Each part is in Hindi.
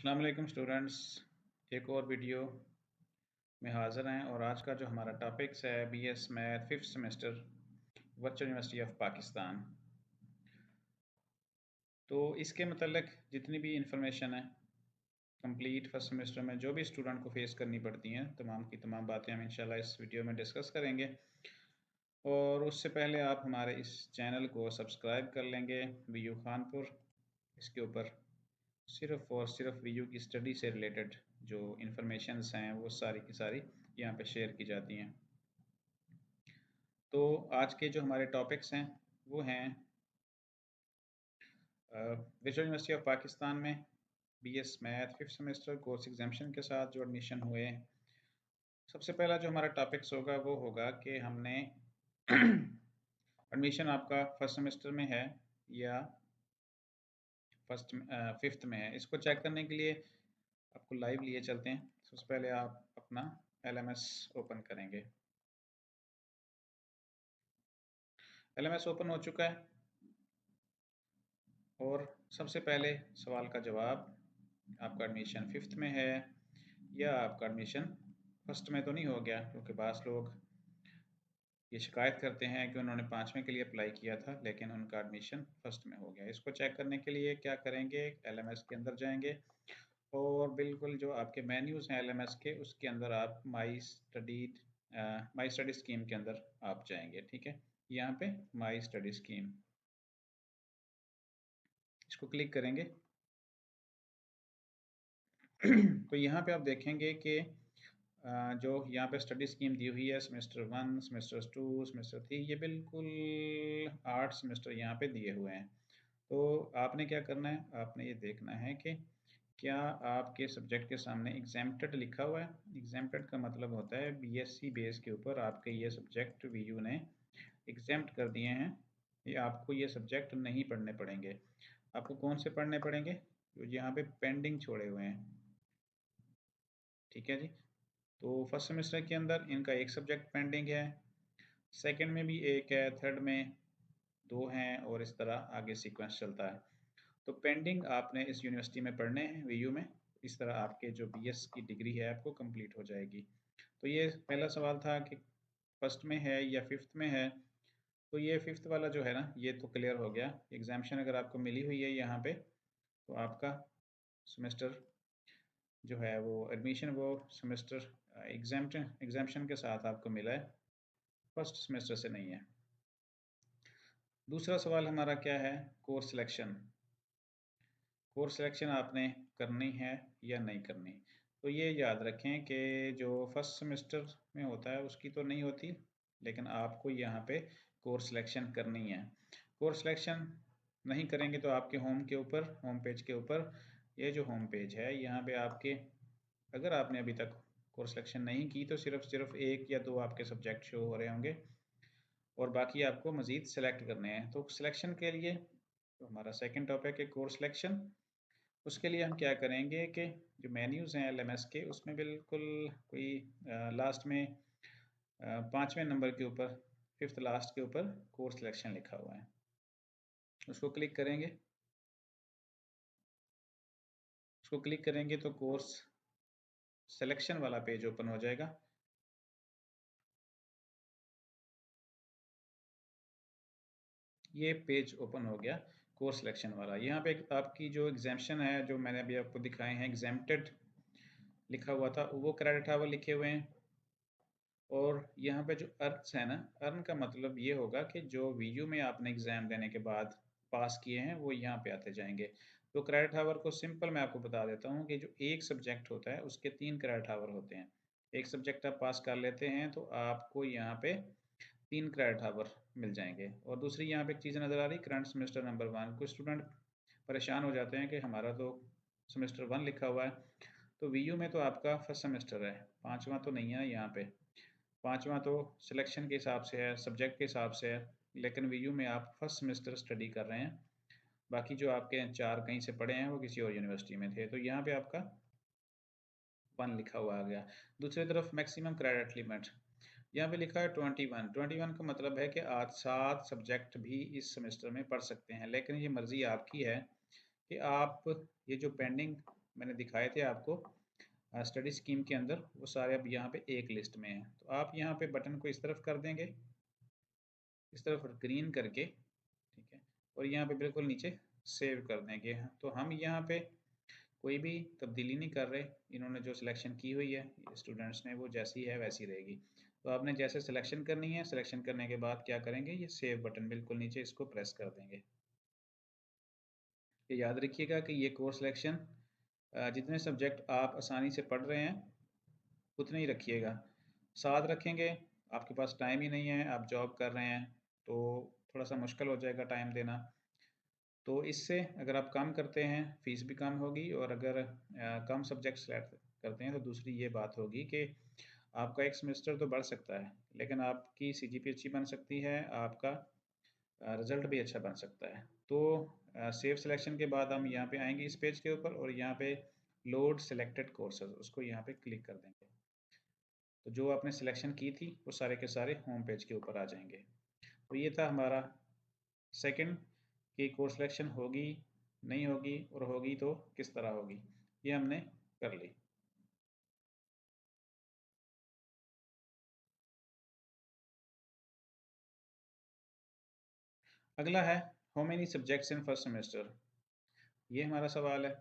अस्सलाम वालेकुम स्टूडेंट्स। एक और वीडियो में हाज़िर हैं और आज का जो हमारा टॉपिक्स है BS math fifth semester virtual university of Pakistan. तो इसके मतलब जितनी भी इंफॉर्मेशन है कंप्लीट फर्स्ट सेमेस्टर में जो भी स्टूडेंट को फेस करनी पड़ती हैं तमाम की तमाम बातें हम इंशाल्लाह इस वीडियो में डिस्कस करेंगे। और उससे पहले आप हमारे इस चैनल को सब्सक्राइब कर लेंगे वीयू खानपुर। इसके ऊपर सिर्फ़ और सिर्फ वीयू की स्टडी से रिलेटेड जो इन्फॉर्मेशंस हैं वो सारी की सारी यहाँ पे शेयर की जाती हैं। तो आज के जो हमारे टॉपिक्स हैं वो हैं वर्चुअल यूनिवर्सिटी ऑफ पाकिस्तान में BS math fifth semester course exemption के साथ जो एडमिशन हुए हैं। सबसे पहला जो हमारा टॉपिक्स होगा वो होगा कि हमने एडमिशन आपका फर्स्ट सेमेस्टर में है या फिफ्थ में है, इसको चेक करने के लिए आपको लाइव लिए चलते हैं। सबसे पहले आप अपना एलएमएस ओपन करेंगे। एलएमएस ओपन हो चुका है और सबसे पहले सवाल का जवाब, आपका एडमिशन फिफ्थ में है या आपका एडमिशन फर्स्ट में तो नहीं हो गया, क्योंकि बास लोग ये शिकायत करते हैं कि उन्होंने पाँचवें के लिए अप्लाई किया था लेकिन उनका एडमिशन फर्स्ट में हो गया। इसको चेक करने के लिए क्या करेंगे, एलएमएस के अंदर जाएंगे और बिल्कुल जो आपके मेन्यूज़ हैं एलएमएस के उसके अंदर आप माई स्टडी स्कीम के अंदर आप जाएंगे। ठीक है, यहाँ पे माई स्टडी स्कीम इसको क्लिक करेंगे तो यहाँ पे आप देखेंगे कि जो यहाँ पे स्टडी स्कीम दी हुई है सेमेस्टर 1, सेमेस्टर 2, सेमेस्टर 3, ये बिल्कुल 8 सेमेस्टर यहाँ पे दिए हुए हैं। तो आपने क्या करना है, आपने ये देखना है कि क्या आपके सब्जेक्ट के सामने एग्जेम्प्टेड लिखा हुआ है। एग्जेम्प्टेड का मतलब होता है बीएससी बेस के ऊपर आपके ये सब्जेक्ट वीयू ने एग्जेम्प्ट कर दिए हैं, ये आपको ये सब्जेक्ट नहीं पढ़ने पड़ेंगे। आपको कौन से पढ़ने पड़ेंगे, जो यहाँ पे पेंडिंग छोड़े हुए हैं। ठीक है जी, तो फर्स्ट सेमेस्टर के अंदर इनका एक सब्जेक्ट पेंडिंग है, सेकंड में भी एक है, थर्ड में दो हैं और इस तरह आगे सीक्वेंस चलता है। तो पेंडिंग आपने इस यूनिवर्सिटी में पढ़ने हैं वीयू में, इस तरह आपके जो बीएस की डिग्री है आपको कंप्लीट हो जाएगी। तो ये पहला सवाल था कि फर्स्ट में है या फिफ्थ में है, तो ये फिफ्थ वाला जो है ना ये तो क्लियर हो गया। एग्जामेशन अगर आपको मिली हुई है यहाँ पे तो आपका सेमेस्टर जो है वो एडमिशन वो सेमेस्टर एग्जामेशन के साथ आपको मिला है, फर्स्ट सेमेस्टर से नहीं है। दूसरा सवाल हमारा क्या है, कोर्स सिलेक्शन। कोर्स सिलेक्शन आपने करनी है या नहीं करनी। तो ये याद रखें कि जो फर्स्ट सेमेस्टर में होता है उसकी तो नहीं होती, लेकिन आपको यहाँ पे कोर्स सिलेक्शन करनी है। कोर्स सिलेक्शन नहीं करेंगे तो आपके होम पेज के ऊपर ये जो होम पेज है यहाँ पे आपके, अगर आपने अभी तक कोर्स सिलेक्शन नहीं की तो सिर्फ सिर्फ एक या दो आपके सब्जेक्ट शो हो रहे होंगे और बाकी आपको मज़ीद सेलेक्ट करने हैं। तो सिलेक्शन के लिए तो हमारा सेकंड टॉपिक है कोर्स सिलेक्शन। उसके लिए हम क्या करेंगे कि जो मेन्यूज़ हैं एलएमएस के उसमें बिल्कुल कोई लास्ट में पाँचवें नंबर के ऊपर, फिफ्थ लास्ट के ऊपर कोर्स सिलेक्शन लिखा हुआ है, उसको क्लिक करेंगे। उसको क्लिक करेंगे तो कोर्स सिलेक्शन वाला पेज ओपन हो जाएगा। ये पेज ओपन हो गया कोर्स सिलेक्शन वाला। यहाँ पे आपकी जो एग्जाम्शन है जो मैंने अभी आपको दिखाए हैं, एग्जेम्प्टेड लिखा हुआ था वो क्रेडिट आवर लिखे हुए हैं। और यहाँ पे जो अर्न्स है ना, अर्न का मतलब ये होगा कि जो वीयू में आपने एग्जाम देने के बाद पास किए हैं वो यहाँ पे आते जाएंगे। तो क्रेडिट आवर को सिंपल मैं आपको बता देता हूँ कि जो एक सब्जेक्ट होता है उसके 3 क्रेडिट आवर होते हैं। एक सब्जेक्ट आप पास कर लेते हैं तो आपको यहाँ पे 3 क्रेडिट आवर मिल जाएंगे। और दूसरी यहाँ पे एक चीज़ नज़र आ रही, करंट सेमेस्टर नंबर 1। कुछ स्टूडेंट परेशान हो जाते हैं कि हमारा तो सेमेस्टर 1 लिखा हुआ है, तो वीयू में तो आपका फर्स्ट सेमेस्टर है, पाँचवा तो नहीं है यहाँ पे। पाँचवा तो सिलेक्शन के हिसाब से है, सब्जेक्ट के हिसाब से है, लेकिन वीयू में आप फर्स्ट सेमेस्टर स्टडी कर रहे हैं। बाकी जो आपके 4 कहीं से पढ़े हैं वो किसी और यूनिवर्सिटी में थे, तो यहाँ पे आपका 1 लिखा हुआ आ गया। दूसरी तरफ मैक्सिमम क्रेडिट लिमिट यहाँ पे लिखा है 21। 21 का मतलब है कि आज 7 सब्जेक्ट भी इस सेमेस्टर में पढ़ सकते हैं, लेकिन ये मर्ज़ी आपकी है कि आप ये जो पेंडिंग मैंने दिखाए थे आपको स्टडी स्कीम के अंदर, वो सारे अब यहाँ पे एक लिस्ट में हैं। तो आप यहाँ पे बटन को इस तरफ कर देंगे, इस तरफ ग्रीन करके, ठीक है, और यहाँ पे बिल्कुल नीचे सेव कर देंगे। तो हम यहाँ पे कोई भी तब्दीली नहीं कर रहे, इन्होंने जो सिलेक्शन की हुई है स्टूडेंट्स ने वो जैसी है वैसी रहेगी। तो आपने जैसे सिलेक्शन करनी है, सिलेक्शन करने के बाद क्या करेंगे, ये सेव बटन बिल्कुल नीचे इसको प्रेस कर देंगे। ये याद रखिएगा कि ये कोर्स सिलेक्शन जितने सब्जेक्ट आप आसानी से पढ़ रहे हैं उतने ही रखिएगा। साथ रखेंगे, आपके पास टाइम ही नहीं है, आप जॉब कर रहे हैं, तो थोड़ा सा मुश्किल हो जाएगा टाइम देना। तो इससे अगर आप कम करते हैं फीस भी कम होगी, और अगर कम सब्जेक्ट सेलेक्ट करते हैं तो दूसरी ये बात होगी कि आपका एक सेमेस्टर तो बढ़ सकता है, लेकिन आपकी सीजीपी अच्छी बन सकती है, आपका रिजल्ट भी अच्छा बन सकता है। तो सेव सिलेक्शन के बाद हम यहाँ पे आएंगे इस पेज के ऊपर, और यहाँ पे लोड सिलेक्टेड कोर्सेज उसको यहाँ पे क्लिक कर देंगे। तो जो आपने सिलेक्शन की थी वो सारे के सारे होम पेज के ऊपर आ जाएंगे। तो ये था हमारा सेकंड, कि कोर्स सिलेक्शन होगी नहीं होगी, और होगी तो किस तरह होगी, ये हमने कर ली। अगला है, how many subjects in first semester, ये हमारा सवाल है।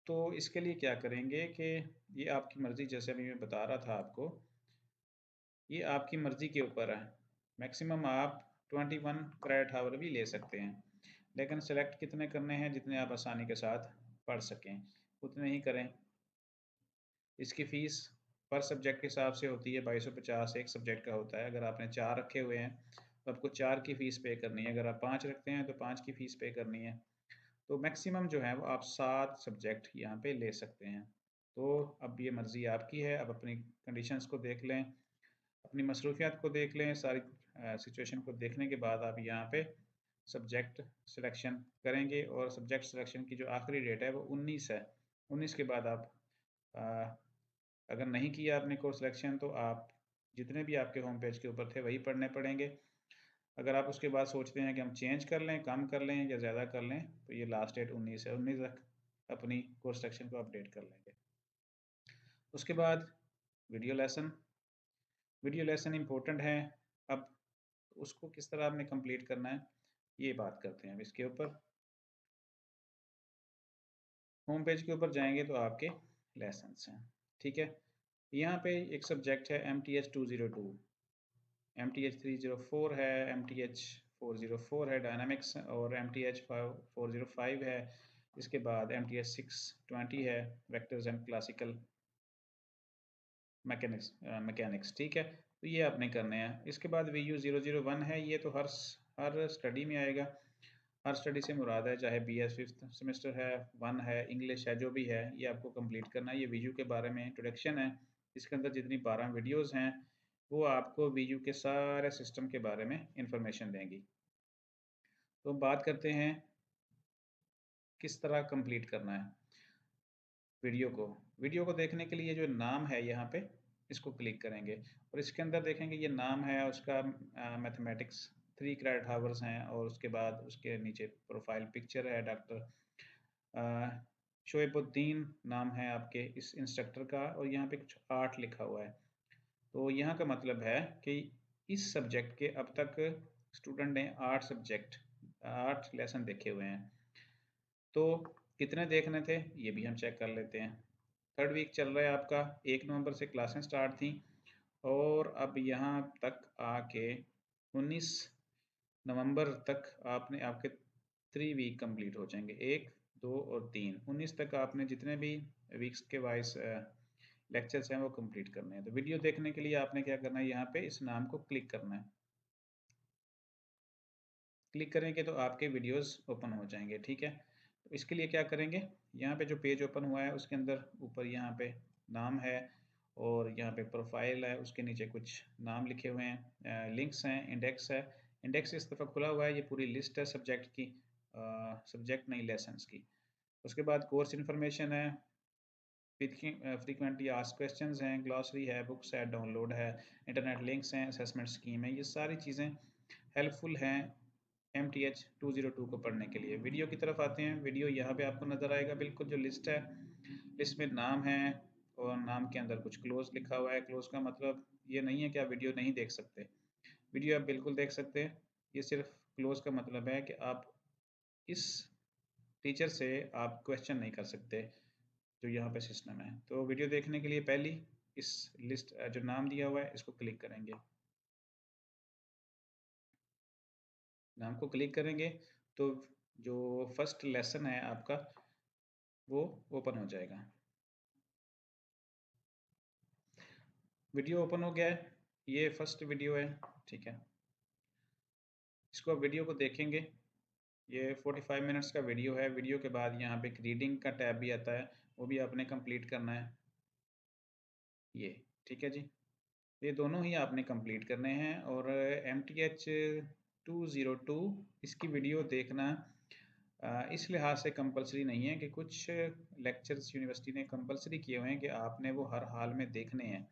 तो इसके लिए क्या करेंगे कि ये आपकी मर्ज़ी, जैसे अभी मैं बता रहा था आपको, ये आपकी मर्ज़ी के ऊपर है। मैक्सिमम आप 21 क्रेडिट आवर भी ले सकते हैं, लेकिन सेलेक्ट कितने करने हैं, जितने आप आसानी के साथ पढ़ सकें उतने ही करें। इसकी फ़ीस पर सब्जेक्ट के हिसाब से होती है, 2250 एक सब्जेक्ट का होता है। अगर आपने 4 रखे हुए हैं तो आपको 4 की फ़ीस पे करनी है, अगर आप 5 रखते हैं तो 5 की फ़ीस पे करनी है। तो मैक्सिमम जो है वो आप 7 सब्जेक्ट यहाँ पे ले सकते हैं। तो अब ये मर्ज़ी आपकी है, अब अपनी कंडीशंस को देख लें, अपनी मसरूफियात को देख लें, सारी सिचुएशन को देखने के बाद आप यहाँ पे सब्जेक्ट सिलेक्शन करेंगे, और सब्जेक्ट सिलेक्शन की जो आखिरी डेट है वो 19 है। 19 के बाद आप अ, अगर नहीं किया आपने कोर्स सिलेक्शन तो आप जितने भी आपके होम पेज के ऊपर थे वही पढ़ने पड़ेंगे। अगर आप उसके बाद सोचते हैं कि हम चेंज कर लें, कम कर लें या ज़्यादा कर लें, तो ये लास्ट डेट 19 है, 19 तक अपनी कोर्स सेक्शन को अपडेट कर लेंगे। उसके बाद video lesson, video lesson important है। अब उसको किस तरह आपने कंप्लीट करना है, ये बात करते हैं अब इसके ऊपर। होम पेज के ऊपर जाएंगे तो आपके लेसन्स हैं, ठीक है। यहाँ पे एक सब्जेक्ट है MTH 202, MTH 304 है, MTH 404 है डायनामिक्स, और MTH 405 है। इसके बाद MTH 620 है, vectors and classical mechanics, mechanics, ठीक है। तो ये आपने करने हैं। इसके बाद VU 001 है, ये तो हर स्टडी में आएगा। हर स्टडी से मुराद है, चाहे BS फिफ्थ सेमेस्टर है, 1 है, इंग्लिश है, जो भी है, ये आपको कंप्लीट करना है। ये वीयू के बारे में इंट्रोडक्शन है, इसके अंदर जितनी 12 वीडियोस हैं वो आपको वीयू के सारे सिस्टम के बारे में इंफॉर्मेशन देंगी। तो बात करते हैं किस तरह कंप्लीट करना है वीडियो को। वीडियो को देखने के लिए जो नाम है यहाँ पे, इसको क्लिक करेंगे, और इसके अंदर देखेंगे ये नाम है उसका, मैथमेटिक्स 3 क्रेडिट हावर्स हैं, और उसके बाद उसके नीचे प्रोफाइल पिक्चर है डॉक्टर शोएबुद्दीन नाम है आपके इस इंस्ट्रक्टर का, और यहाँ पे कुछ 8 लिखा हुआ है। तो यहाँ का मतलब है कि इस सब्जेक्ट के अब तक स्टूडेंट ने 8 लेसन देखे हुए हैं। तो कितने देखने थे ये भी हम चेक कर लेते हैं। थर्ड वीक चल रहा है आपका, 1 नवंबर से क्लासें स्टार्ट थी, और अब यहाँ तक आके 19 नवंबर तक आपने आपके 3 वीक कंप्लीट हो जाएंगे, 1, 2 और 3। 19 तक आपने जितने भी वीक्स के वाइज लेक्चर्स हैं वो कंप्लीट करने हैं। तो वीडियो देखने के लिए आपने क्या करना है, यहाँ पे इस नाम को क्लिक करना है। क्लिक करेंगे तो आपके वीडियोस ओपन हो जाएंगे, ठीक है। तो इसके लिए क्या करेंगे, यहाँ पे जो पेज ओपन हुआ है उसके अंदर ऊपर यहाँ पे नाम है, और यहाँ पे प्रोफाइल है, उसके नीचे कुछ नाम लिखे हुए हैं, लिंक्स हैं, इंडेक्स है। इंडेक्स इस दफ़ा खुला हुआ है, ये पूरी लिस्ट है सब्जेक्ट की, सब्जेक्ट नहीं लेसन्स की। उसके बाद कोर्स इन्फॉर्मेशन है, फ्रीक्वेंटली आस्क्ड क्वेश्चंस हैं, ग्लॉसरी है, बुक्स है, डाउनलोड है, इंटरनेट लिंक्स हैं, असेसमेंट स्कीम है। ये सारी चीज़ें हेल्पफुल हैं MTH 202 को पढ़ने के लिए। वीडियो की तरफ आते हैं। वीडियो यहाँ पे आपको नज़र आएगा, बिल्कुल जो लिस्ट है, लिस्ट में नाम है और नाम के अंदर कुछ क्लोज लिखा हुआ है। क्लोज का मतलब ये नहीं है कि आप वीडियो नहीं देख सकते, वीडियो आप बिल्कुल देख सकते हैं। ये सिर्फ क्लोज का मतलब है कि आप इस टीचर से आप क्वेश्चन नहीं कर सकते जो यहाँ पे सिस्टम है। तो वीडियो देखने के लिए पहली इस लिस्ट जो नाम दिया हुआ है इसको क्लिक करेंगे। नाम को क्लिक करेंगे तो जो फर्स्ट लेसन है आपका वो ओपन हो जाएगा। वीडियो ओपन हो गया है, ये फर्स्ट वीडियो है, ठीक है। इसको आप वीडियो को देखेंगे, ये 45 मिनट्स का वीडियो है। वीडियो के बाद यहाँ पे एक रीडिंग का टैब भी आता है, वो भी आपने कंप्लीट करना है, ये ठीक है जी। ये दोनों ही आपने कंप्लीट करने हैं। और MTH 202 इसकी वीडियो देखना इस लिहाज से कंपलसरी नहीं है कि कुछ लेक्चर्स यूनिवर्सिटी ने कंपलसरी किए हुए हैं कि आपने वो हर हाल में देखने हैं।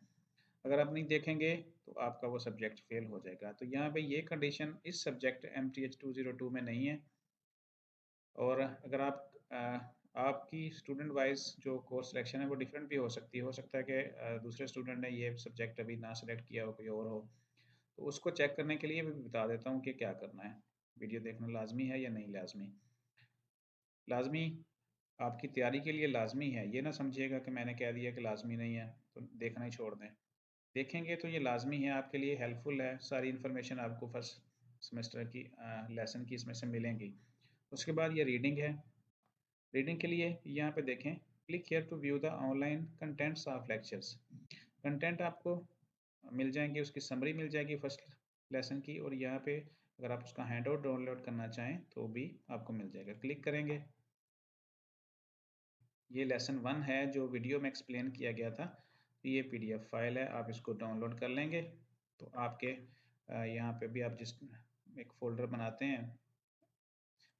अगर आप नहीं देखेंगे तो आपका वो सब्जेक्ट फेल हो जाएगा। तो यहाँ पे ये कंडीशन इस सब्जेक्ट MTH 202 में नहीं है। और अगर आप आपकी स्टूडेंट वाइज जो कोर्स सिलेक्शन है वो डिफरेंट भी हो सकती है। हो सकता है कि दूसरे स्टूडेंट ने ये सब्जेक्ट अभी ना सेलेक्ट किया हो, कोई और हो। तो उसको चेक करने के लिए भी बता देता हूँ कि क्या करना है। वीडियो देखना लाजमी है या नहीं लाजमी? लाजमी आपकी तैयारी के लिए लाजमी है, ये ना समझिएगा कि मैंने कह दिया कि लाजमी नहीं है तो देखना ही छोड़ दें। देखेंगे तो ये लाजमी है, आपके लिए हेल्पफुल है। सारी इन्फॉर्मेशन आपको फर्स्ट सेमेस्टर की लेसन की इसमें से मिलेंगी। उसके बाद ये रीडिंग है। रीडिंग के लिए यहाँ पे देखें, click here to view the online contents of lectures. Content आपको मिल जाएंगे, उसकी समरी मिल जाएगी फर्स्ट लेसन की। और यहाँ पे अगर आप उसका हैंड आउट डाउनलोड करना चाहें तो भी आपको मिल जाएगा। क्लिक करेंगे, ये लेसन 1 है जो वीडियो में एक्सप्लेन किया गया था। ये PDF फाइल है, आप इसको डाउनलोड कर लेंगे तो आपके यहाँ पे भी आप जिस एक फ़ोल्डर बनाते हैं,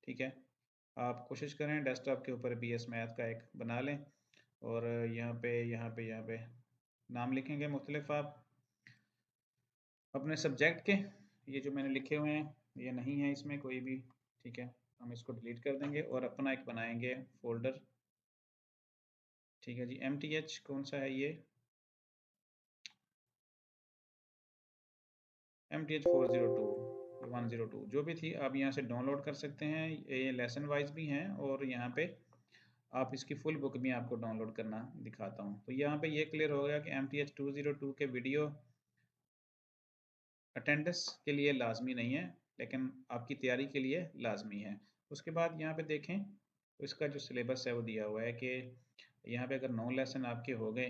ठीक है, आप कोशिश करें डेस्कटॉप के ऊपर BS मैथ का एक बना लें। और यहाँ पे नाम लिखेंगे मुख्तलिफ आप अपने सब्जेक्ट के। ये जो मैंने लिखे हुए हैं ये नहीं है इसमें कोई भी, ठीक है, हम इसको डिलीट कर देंगे और अपना एक बनाएंगे फ़ोल्डर, ठीक है जी। MTH कौन सा है ये? MTH 402 102 जो भी थी आप यहाँ से डाउनलोड कर सकते हैं। ये लेसन वाइज भी हैं और यहाँ पे आप इसकी फुल बुक भी आपको डाउनलोड करना दिखाता हूँ। तो यहाँ पे ये क्लियर हो गया कि MTH 202 के वीडियो अटेंडेंस के लिए लाजमी नहीं है, लेकिन आपकी तैयारी के लिए लाजमी है। उसके बाद यहाँ पे देखें तो इसका जो सिलेबस है वो दिया हुआ है कि यहाँ पे अगर 9 लेसन आपके हो गए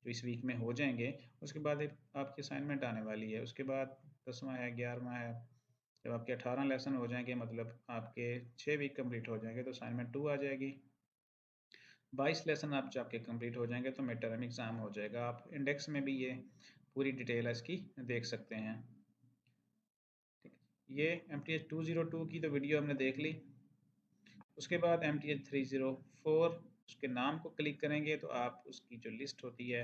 जो इस वीक में हो जाएंगे, उसके बाद एक आपकी असाइनमेंट आने वाली है। उसके बाद 10वां है, 11वां है, जब आपके 18 लेसन हो जाएंगे, मतलब आपके 6 वीक कंप्लीट हो जाएंगे तो असाइनमेंट 2 आ जाएगी। 22 लेसन आप जब आपके कंप्लीट हो जाएंगे तो मिड टर्म एग्ज़ाम हो जाएगा। आप इंडेक्स में भी ये पूरी डिटेल है इसकी देख सकते हैं। ये MTH 202 की तो वीडियो हमने देख ली। उसके बाद MTH 304 उसके नाम को क्लिक करेंगे तो आप उसकी जो लिस्ट होती है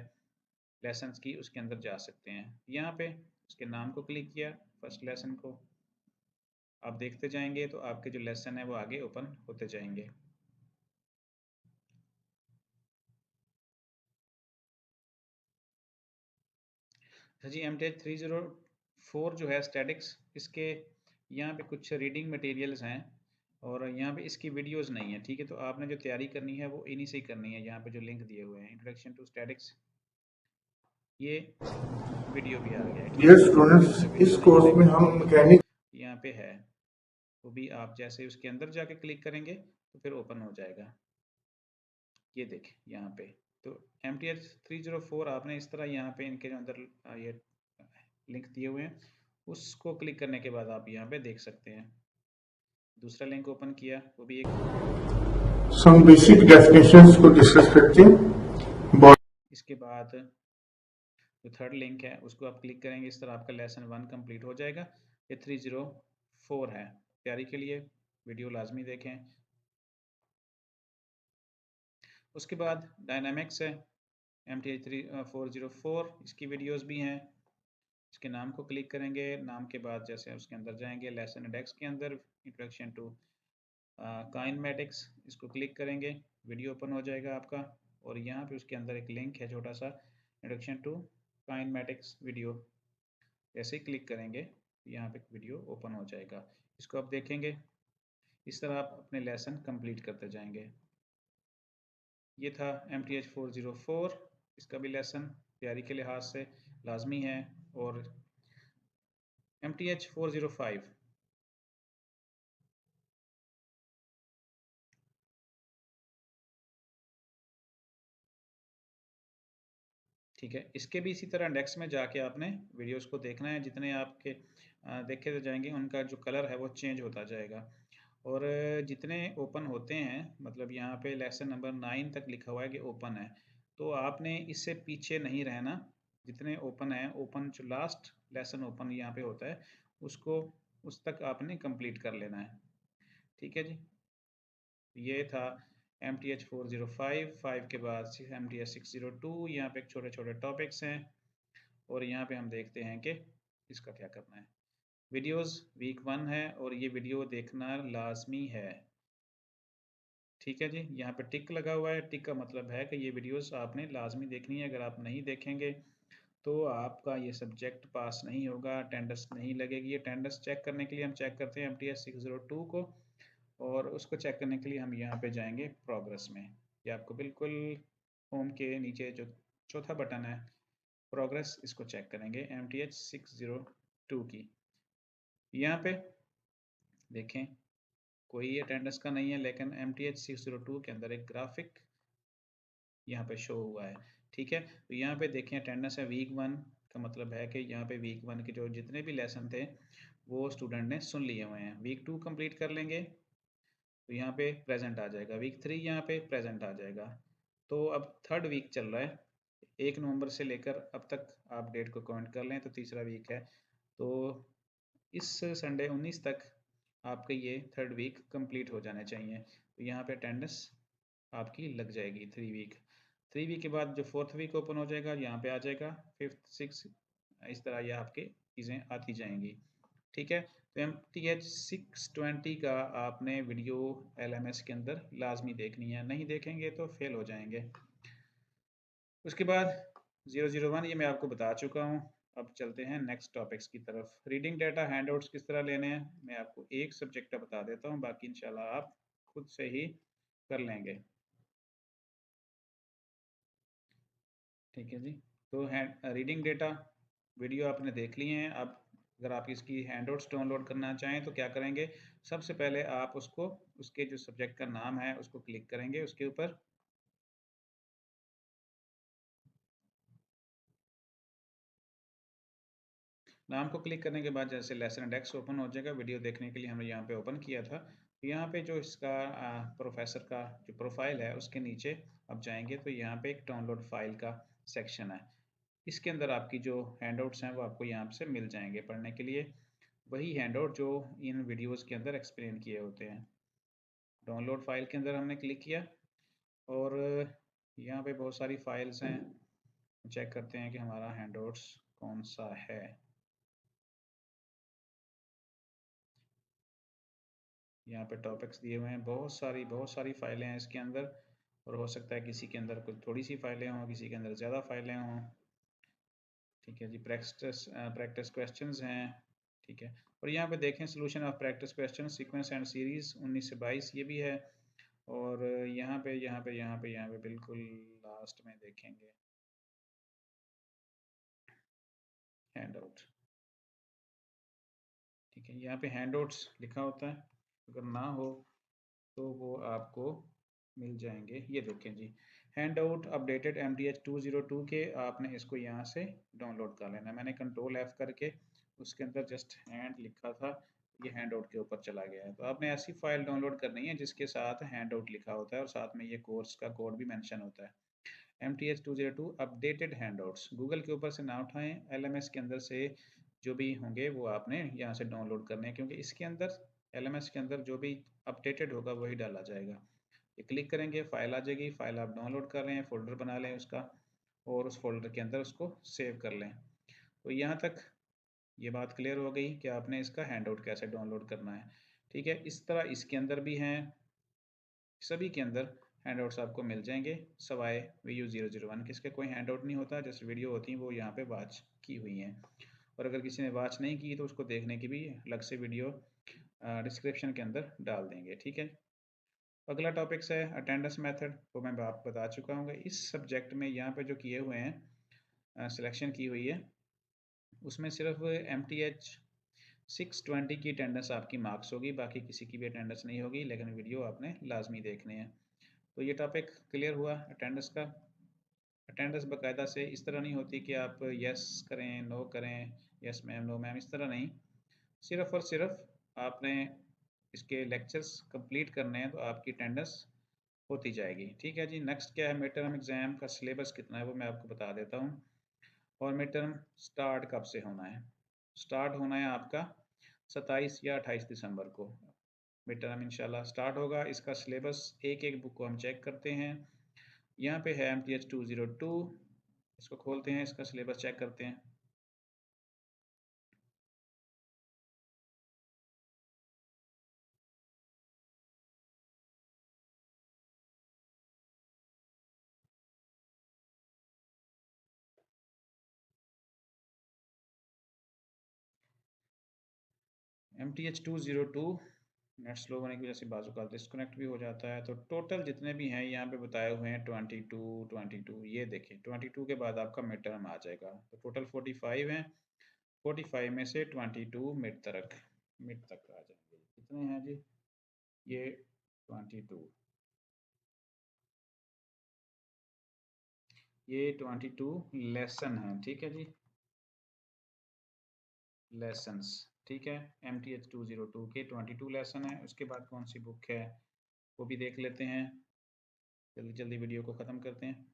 लेसन्स की उसके अंदर जा सकते हैं। यहाँ पे उसके नाम को क्लिक किया, फर्स्ट लेसन को आप देखते जाएंगे तो आपके जो लेसन है वो आगे ओपन होते जाएंगे। जी MTH 304 जो है स्टैटिक्स, इसके यहाँ पे कुछ रीडिंग मटेरियल्स हैं और यहाँ पे इसकी वीडियोस नहीं है, ठीक है। तो आपने जो तैयारी करनी है वो इन्हीं से ही करनी है। यहाँ पे जो लिंक दिए हुए हैं इंट्रोडक्शन टू स्टैटिक्स, ये वीडियो भी आ गया है, ठीक है। स्टूडेंट्स इस कोर्स में हम मैकेनिक यहाँ पे है, वो भी आप जैसे उसके अंदर जाके क्लिक करेंगे तो फिर ओपन हो जाएगा। ये देखें यहाँ पे तो MTH 304 आपने इस तरह यहाँ पे इनके अंदर ये लिंक दिए हुए हैं, उसको क्लिक करने के बाद आप यहाँ पे देख सकते हैं। दूसरा लिंक ओपन किया, वो भी एक सम बेसिक डेफिनेशंस को डिस्कस करते हैं। इसके बाद जो थर्ड लिंक है उसको आप क्लिक करेंगे, इस तरह आपका लेसन 1 कंप्लीट हो जाएगा। ये 304 है। तैयारी के लिए वीडियो लाजमी देखें। उसके बाद डायनामिक्स है MTH 404, इसकी वीडियोस भी हैं। इसके नाम को क्लिक करेंगे, नाम के बाद जैसे उसके अंदर जाएंगे, लेसन इंडेक्स के अंदर इंट्रोडक्शन टू काइनेमेटिक्स, इसको क्लिक करेंगे, वीडियो ओपन हो जाएगा आपका। और यहाँ पे उसके अंदर एक लिंक है छोटा सा, इंट्रोडक्शन टू काइनेमेटिक्स वीडियो, जैसे ही क्लिक करेंगे यहाँ पे वीडियो ओपन हो जाएगा। इसको आप देखेंगे, इस तरह आप अपने लेसन कंप्लीट करते जाएंगे। ये था MTH 404, इसका भी लेसन तैयारी के लिहाज से लाजमी है। और MTH 405, ठीक है, इसके भी इसी तरह इंडेक्स में जाके आपने वीडियोस को देखना है। जितने आपके देखे जाएंगे उनका जो कलर है वो चेंज होता जाएगा। और जितने ओपन होते हैं, मतलब यहाँ पे लेसन नंबर 9 तक लिखा हुआ है कि ओपन है, तो आपने इससे पीछे नहीं रहना। जितने ओपन है, ओपन जो लास्ट लेसन ओपन यहाँ पे होता है, उसको उस तक आपने कंप्लीट कर लेना है। ठीक है जी, ये था MTH 405। 5 के बाद MTH 602, यहाँ पे छोटे छोटे टॉपिक्स हैं। और यहाँ पे हम देखते हैं कि इसका क्या करना है। वीडियोस वीक 1 है और ये वीडियो देखना लाजमी है। ठीक है जी, यहाँ पे टिक लगा हुआ है, टिक का मतलब है कि ये वीडियोस आपने लाजमी देखनी है। अगर आप नहीं देखेंगे तो आपका ये सब्जेक्ट पास नहीं होगा, अटेंडेंस नहीं लगेगी। अटेंडेंस चेक करने के लिए हम चेक करते हैं MTH 602 को, और उसको चेक करने के लिए हम यहाँ पे जाएंगे प्रोग्रेस में। ये आपको बिल्कुल होम के नीचे जो चौथा बटन है प्रोग्रेस, इसको चेक करेंगे MTH 602 की। यहाँ पे देखें कोई अटेंडेंस का नहीं है, लेकिन MTH 602 के अंदर एक ग्राफिक यहाँ पे शो हुआ है। ठीक है, तो यहाँ पे देखें अटेंडेंस है वीक 1, का मतलब है कि यहाँ पे वीक 1 के जो जितने भी लेसन थे वो स्टूडेंट ने सुन लिए हुए हैं। वीक 2 कंप्लीट कर लेंगे तो यहाँ पे प्रेजेंट आ जाएगा, वीक 3 यहाँ पे प्रेजेंट आ जाएगा। तो अब थर्ड वीक चल रहा है, 1 नवंबर से लेकर अब तक आप डेट को काउंट कर लें तो तीसरा वीक है। तो इस संडे 19 तक आपके ये थर्ड वीक कंप्लीट हो जाने चाहिए। तो यहाँ पे अटेंडेंस आपकी लग जाएगी 3 वीक। 3 वीक के बाद जो फोर्थ वीक ओपन हो जाएगा, यहाँ पे आ जाएगा 5th 6th, इस तरह ये आपकी चीज़ें आती जाएंगी। ठीक है, तो MTH 620 का आपने वीडियो LMS के अंदर लाजमी देखनी है, नहीं देखेंगे तो फेल हो जाएंगे। उसके बाद 001 ये मैं आपको बता चुका हूँ। अब चलते हैं नेक्स्ट टॉपिक्स की तरफ। रीडिंग डाटा हैंडआउट्स किस तरह लेने हैं, मैं आपको एक सब्जेक्ट बता देता हूँ, बाकी इंशाल्लाह आप खुद से ही कर लेंगे। ठीक है जी, तो रीडिंग डेटा वीडियो आपने देख लिए हैं। अब अगर आप इसकी हैंडआउट्स डाउनलोड करना चाहें तो क्या करेंगे, सबसे पहले आप उसको, उसके जो सब्जेक्ट का नाम है उसको क्लिक करेंगे, उसके ऊपर नाम को क्लिक करने के बाद जैसे लेसन इंडेक्स ओपन हो जाएगा, वीडियो देखने के लिए हमने यहाँ पे ओपन किया था। तो यहाँ पे जो इसका प्रोफेसर का जो प्रोफाइल है उसके नीचे अब जाएंगे तो यहाँ पे एक डाउनलोड फाइल का सेक्शन है। इसके अंदर आपकी जो हैंडआउट्स हैं वो आपको यहाँ से मिल जाएंगे पढ़ने के लिए, वही हैंडआउट जो इन वीडियोस के अंदर एक्सप्लेन किए होते हैं। डाउनलोड फाइल के अंदर हमने क्लिक किया और यहाँ पे बहुत सारी फाइल्स हैं, चेक करते हैं कि हमारा हैंडआउट्स कौन सा है। यहाँ पे टॉपिक्स दिए हुए हैं, बहुत सारी फाइलें हैं इसके अंदर। और हो सकता है किसी के अंदर कुछ थोड़ी सी फाइलें हों, किसी के अंदर ज़्यादा फाइलें हों। ठीक है जी, प्रैक्टिस क्वेश्चंस हैं। ठीक है, और यहाँ पे देखें solution of practice question sequence and series 19 से 22 ये भी है। और यहाँ पे बिल्कुल लास्ट में देखेंगे हैंडआउट। ठीक है, यहाँ पे हैंडआउट्स लिखा होता है, अगर ना हो तो वो आपको मिल जाएंगे। ये देखें जी, हैंड आउट अपडेटेड MTH 202 के, आपने इसको यहाँ से डाउनलोड कर लेना। मैंने Ctrl+F करके उसके अंदर जस्ट हैंड लिखा था, ये हैंड आउट के ऊपर चला गया है। तो आपने ऐसी फाइल डाउनलोड करनी है जिसके साथ हैंड आउट लिखा होता है और साथ में ये कोर्स का कोड भी मेंशन होता है। MTH 202 updated hand outs, Google के ऊपर से ना उठाएं, LMS के अंदर से जो भी होंगे वो आपने यहाँ से डाउनलोड करने हैं, क्योंकि इसके अंदर LMS के अंदर जो भी अपडेटेड होगा वही डाला जाएगा। ये क्लिक करेंगे, फाइल आ जाएगी, फाइल आप डाउनलोड कर रहे हैं, फोल्डर बना लें उसका और उस फोल्डर के अंदर उसको सेव कर लें। तो यहाँ तक ये बात क्लियर हो गई कि आपने इसका हैंडआउट कैसे डाउनलोड करना है। ठीक है, इस तरह इसके अंदर भी हैं, सभी के अंदर हैंडआउट्स आपको मिल जाएंगे सवाए VU001 के। इसके कोई हैंडआउट नहीं होता, जैसे वीडियो होती हैं वो यहाँ पे वॉच की हुई हैं, और अगर किसी ने वॉच नहीं की तो उसको देखने की भी अलग से वीडियो डिस्क्रिप्शन के अंदर डाल देंगे। ठीक है, अगला टॉपिक्स है अटेंडेंस मेथड, वो मैं आप बता चुका हूँ। इस सब्जेक्ट में यहाँ पे जो किए हुए हैं, सिलेक्शन की हुई है, उसमें सिर्फ MTH 620 की अटेंडेंस आपकी मार्क्स होगी, बाकी किसी की भी अटेंडेंस नहीं होगी, लेकिन वीडियो आपने लाजमी देखने हैं। तो ये टॉपिक क्लियर हुआ अटेंडेंस का। अटेंडेंस बाकायदा से इस तरह नहीं होती कि आप यस करें नो करें, यस मैम नो मैम, इस तरह नहीं। सिर्फ और सिर्फ आपने इसके लेक्चर्स कंप्लीट करने हैं तो आपकी अटेंडेंस होती जाएगी। ठीक है जी, नेक्स्ट क्या है, मिड टर्म एग्ज़ाम का सिलेबस कितना है वो मैं आपको बता देता हूँ। और मिड टर्म स्टार्ट कब से होना है? स्टार्ट होना है आपका 27 या 28 दिसंबर को मिड टर्म इंशाल्लाह स्टार्ट होगा। इसका सिलेबस एक एक बुक को हम चेक करते हैं। यहाँ पे है MTH 202, इसको खोलते हैं, इसका सिलेबस चेक करते हैं। MTH 202 नेट स्लो होने की वजह से बाजू का डिस्कनेक्ट भी हो जाता है। तो टोटल जितने भी हैं यहाँ पे बताए हुए हैं 22, ये देखिए 22 के बाद आपका मिड टर्म आ जाएगा, तो टोटल 45 हैं। 45 में से 22 मिड तक आ जाएंगे। कितने हैं जी? ये 22, ये 22 लेसन है। ठीक है जी, लेसन्स। ठीक है, MTH 202 के 22 लेसन है। उसके बाद कौन सी बुक है वो भी देख लेते हैं, जल्दी जल्दी वीडियो को ख़त्म करते हैं।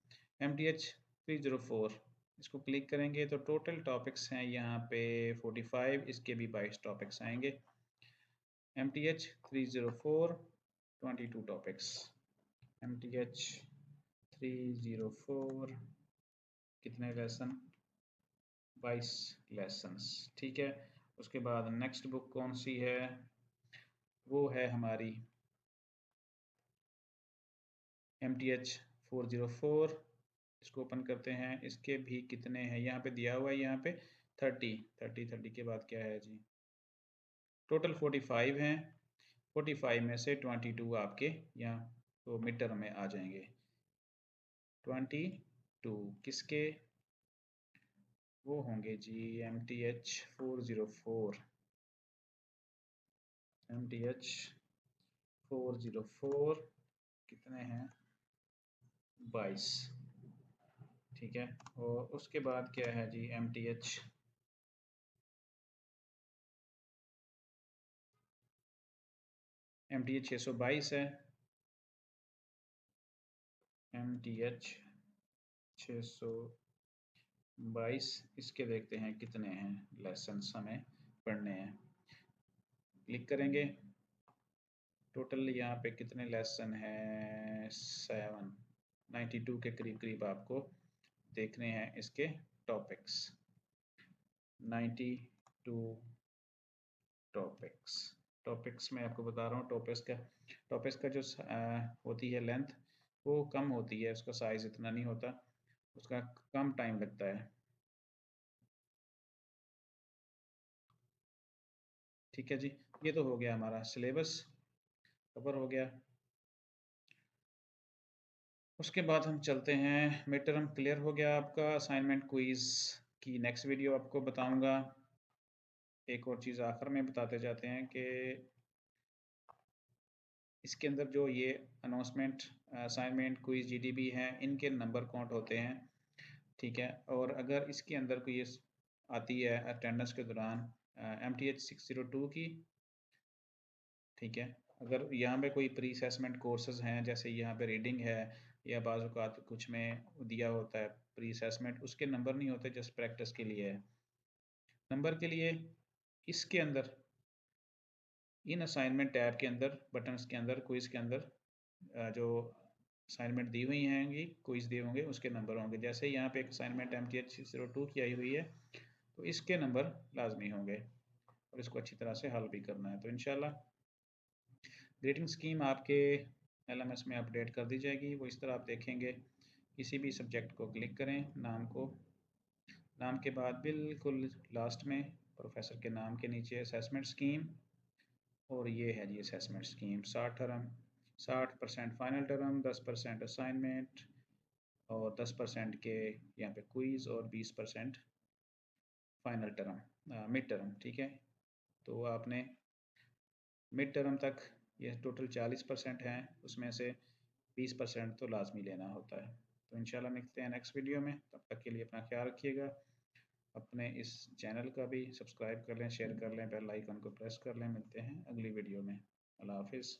MTH 304, इसको क्लिक करेंगे तो टोटल टॉपिक्स हैं यहाँ पे 45, इसके भी 22 टॉपिक्स आएंगे। MTH 304 22 टॉपिक्स, MTH 304 कितने लेसन? 22 लेसन्स। ठीक है, उसके बाद नेक्स्ट बुक कौन सी है? वो है हमारी MTH 404, इसको ओपन करते हैं। इसके भी कितने हैं यहाँ पे दिया हुआ है, यहाँ पे 30 के बाद क्या है जी? टोटल 45 हैं। 45 में से 22 आपके यहाँ तो मिड टर्म में आ जाएंगे। 22 किसके? वो होंगे जी MTH 404, MTH 404 कितने हैं? 22। ठीक है, और उसके बाद क्या है जी? MTH 622 है। MTH 622, इसके देखते हैं कितने हैं लेसन हमें पढ़ने हैं। क्लिक करेंगे, टोटल यहाँ पे कितने लेसन हैं? 7, 92 के करीब करीब आपको देखने हैं इसके टॉपिक्स। 92 टॉपिक्स, टॉपिक्स में आपको बता रहा हूँ, टॉपिक्स का जो होती है लेंथ वो कम होती है, उसका साइज इतना नहीं होता, उसका कम टाइम लगता है। ठीक है जी, ये तो हो गया हमारा सिलेबस कवर हो गया। उसके बाद हम चलते हैं, मिड टर्म क्लियर हो गया आपका। असाइनमेंट क्विज की नेक्स्ट वीडियो आपको बताऊंगा। एक और चीज़ आखिर में बताते जाते हैं कि इसके अंदर जो ये अनाउंसमेंट, असाइनमेंट, क्विज, GDB हैं, इनके नंबर काउंट होते हैं। ठीक है, और अगर इसके अंदर कोई आती है अटेंडेंस के दौरान MTH 602 की, ठीक है, अगर यहाँ पे कोई प्री असेसमेंट कोर्सेज हैं, जैसे यहाँ पे रीडिंग है या बाज़ औक़ात कुछ में दिया होता है प्री असेसमेंट, उसके नंबर नहीं होते, जस्ट प्रैक्टिस के लिए है। नंबर के लिए इसके अंदर इन असाइनमेंट टैब के अंदर, बटन्स के अंदर, क्विज़ के अंदर जो असाइनमेंट दी हुई हैंगी, क्विज़ दिए होंगे, उसके नंबर होंगे। जैसे यहाँ पे एक असाइनमेंट MTH 602 की आई हुई है, तो इसके नंबर लाजमी होंगे और इसको अच्छी तरह से हल भी करना है। तो इंशाल्लाह ग्रेडिंग स्कीम आपके LMS में अपडेट कर दी जाएगी। वो इस तरह आप देखेंगे, किसी भी सब्जेक्ट को क्लिक करें, नाम के बाद बिल्कुल लास्ट में प्रोफेसर के नाम के नीचे असेसमेंट स्कीम, और ये है जी assessment scheme. 60% final term, 10% assignment और 10% के यहाँ पे क्विज़ और 20% फाइनल टर्म मिड टर्म। ठीक है, तो आपने मिड टर्म तक ये टोटल 40% हैं, उसमें से 20% तो लाजमी लेना होता है। तो इंशाल्लाह मिलते हैं नेक्स्ट वीडियो में, तब तक के लिए अपना ख्याल रखिएगा। अपने इस चैनल का भी सब्सक्राइब कर लें, शेयर कर लें, बेल आइकन को प्रेस कर लें। मिलते हैं अगली वीडियो में। अल्लाह हाफिज़।